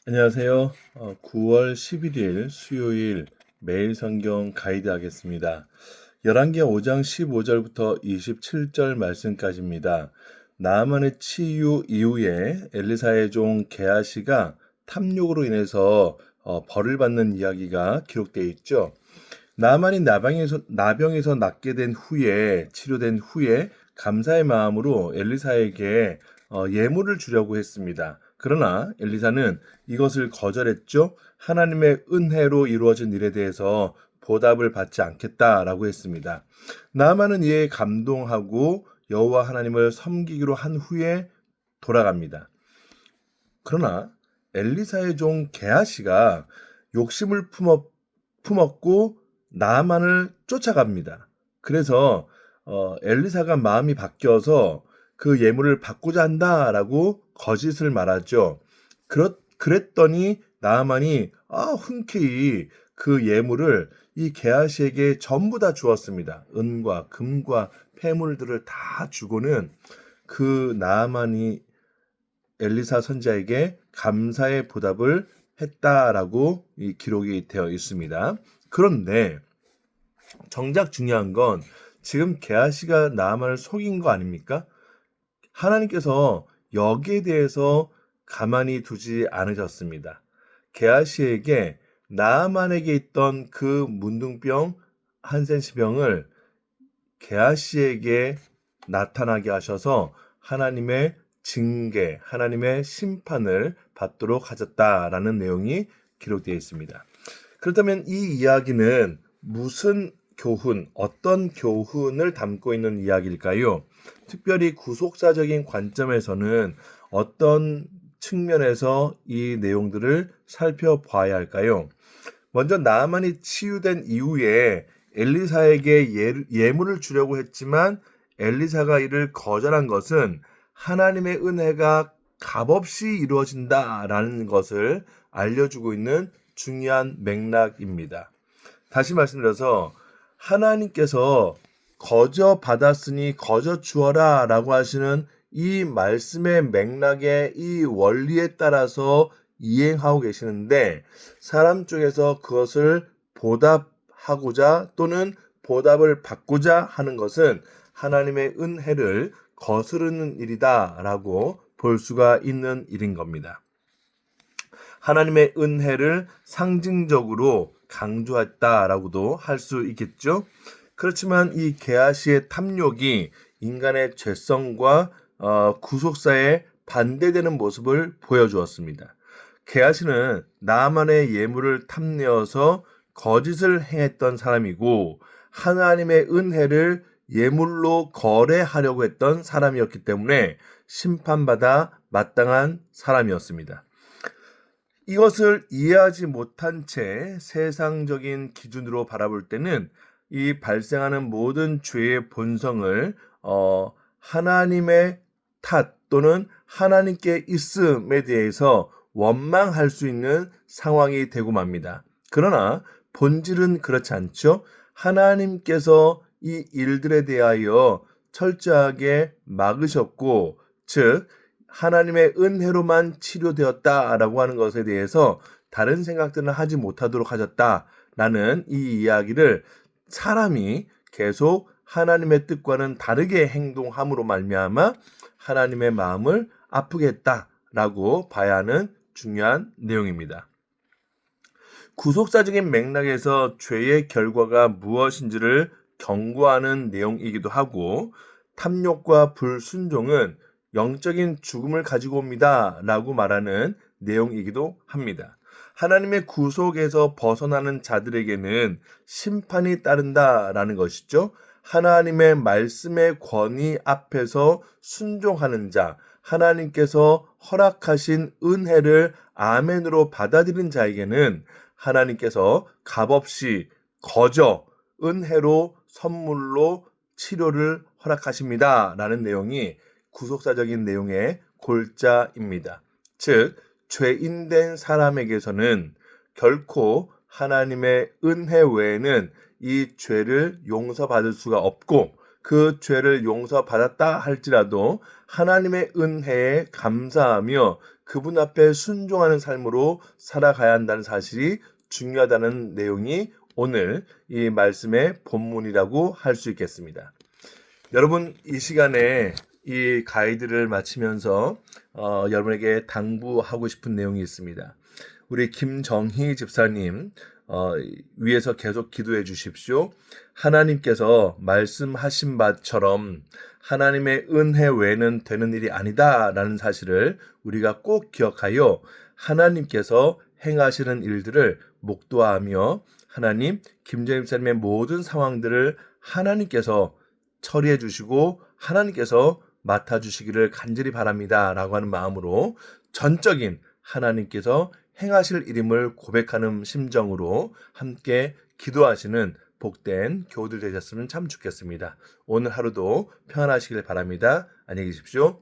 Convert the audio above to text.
안녕하세요. 9월 11일 수요일 매일 성경 가이드 하겠습니다. 열왕기하 5장 15절부터 27절 말씀까지입니다. 나아만의 치유 이후에 엘리사의 종 게하시가 탐욕으로 인해서 벌을 받는 이야기가 기록되어 있죠. 나만이 나병에서 낫게 된 후에 치료된 후에 감사의 마음으로 엘리사에게 예물을 주려고 했습니다. 그러나 엘리사는 이것을 거절했죠. 하나님의 은혜로 이루어진 일에 대해서 보답을 받지 않겠다라고 했습니다. 나만은 이에 감동하고 여호와 하나님을 섬기기로 한 후에 돌아갑니다. 그러나 엘리사의 종 게하시가 욕심을 품었고 나만을 쫓아갑니다. 그래서 엘리사가 마음이 바뀌어서 그 예물을 받고자 한다라고 거짓을 말하죠. 그랬더니 나만이 흔쾌히 그 예물을 이 게하시에게 전부 다 주었습니다. 은과 금과 폐물들을 다 주고는 그 나만이 엘리사 선지자에게 감사의 보답을 했다라고 이 기록이 되어 있습니다. 그런데 정작 중요한 건 지금 게하시가 나아만을 속인 거 아닙니까? 하나님께서 여기에 대해서 가만히 두지 않으셨습니다. 게하시에게 나아만에게 있던 그 문둥병 한센시병을 게하시에게 나타나게 하셔서 하나님의 징계, 하나님의 심판을 받도록 하셨다라는 내용이 기록되어 있습니다. 그렇다면 이 이야기는 무슨 교훈, 어떤 교훈을 담고 있는 이야기일까요? 특별히 구속사적인 관점에서는 어떤 측면에서 이 내용들을 살펴봐야 할까요? 먼저 나아만이 치유된 이후에 엘리사에게 예물을 주려고 했지만 엘리사가 이를 거절한 것은 하나님의 은혜가 값없이 이루어진다라는 것을 알려주고 있는 중요한 맥락입니다. 다시 말씀드려서 하나님께서 거저 받았으니 거저 주어라 라고 하시는 이 말씀의 맥락의 이 원리에 따라서 이행하고 계시는데 사람 쪽에서 그것을 보답하고자 또는 보답을 받고자 하는 것은 하나님의 은혜를 거스르는 일이다라고 볼 수가 있는 일인 겁니다. 하나님의 은혜를 상징적으로 강조했다라고도 할 수 있겠죠. 그렇지만 이 게하시의 탐욕이 인간의 죄성과 구속사에 반대되는 모습을 보여주었습니다. 게하시는 나아만의 예물을 탐내어서 거짓을 행했던 사람이고 하나님의 은혜를 예물로 거래하려고 했던 사람이었기 때문에 심판받아 마땅한 사람이었습니다. 이것을 이해하지 못한 채 세상적인 기준으로 바라볼 때는 이 발생하는 모든 죄의 본성을 하나님의 탓 또는 하나님께 있음에 대해서 원망할 수 있는 상황이 되고 맙니다. 그러나 본질은 그렇지 않죠. 하나님께서 이 일들에 대하여 철저하게 막으셨고, 즉 하나님의 은혜로만 치료되었다라고 하는 것에 대해서 다른 생각들은 하지 못하도록 하셨다라는 이 이야기를 사람이 계속 하나님의 뜻과는 다르게 행동함으로 말미암아 하나님의 마음을 아프게 했다라고 봐야 하는 중요한 내용입니다. 구속사적인 맥락에서 죄의 결과가 무엇인지를 경고하는 내용이기도 하고 탐욕과 불순종은 영적인 죽음을 가지고 옵니다 라고 말하는 내용이기도 합니다. 하나님의 구속에서 벗어나는 자들에게는 심판이 따른다라는 것이죠. 하나님의 말씀의 권위 앞에서 순종하는 자, 하나님께서 허락하신 은혜를 아멘으로 받아들인 자에게는 하나님께서 값없이 거저 은혜로 선물로 치료를 허락하십니다 라는 내용이 구속사적인 내용의 골자입니다. 즉 죄인된 사람에게서는 결코 하나님의 은혜 외에는 이 죄를 용서받을 수가 없고 그 죄를 용서받았다 할지라도 하나님의 은혜에 감사하며 그분 앞에 순종하는 삶으로 살아가야 한다는 사실이 중요하다는 내용이 오늘 이 말씀의 본문이라고 할 수 있겠습니다. 여러분, 이 시간에 이 가이드를 마치면서 여러분에게 당부하고 싶은 내용이 있습니다. 우리 김정희 집사님 위에서 계속 기도해 주십시오. 하나님께서 말씀하신 바처럼 하나님의 은혜 외에는 되는 일이 아니다라는 사실을 우리가 꼭 기억하여 하나님께서 행하시는 일들을 목도하며 하나님, 김정희 집사님의 모든 상황들을 하나님께서 처리해 주시고 하나님께서 맡아주시기를 간절히 바랍니다 라고 하는 마음으로 전적인 하나님께서 행하실 일임을 고백하는 심정으로 함께 기도하시는 복된 교우들 되셨으면 참 좋겠습니다. 오늘 하루도 평안하시길 바랍니다. 안녕히 계십시오.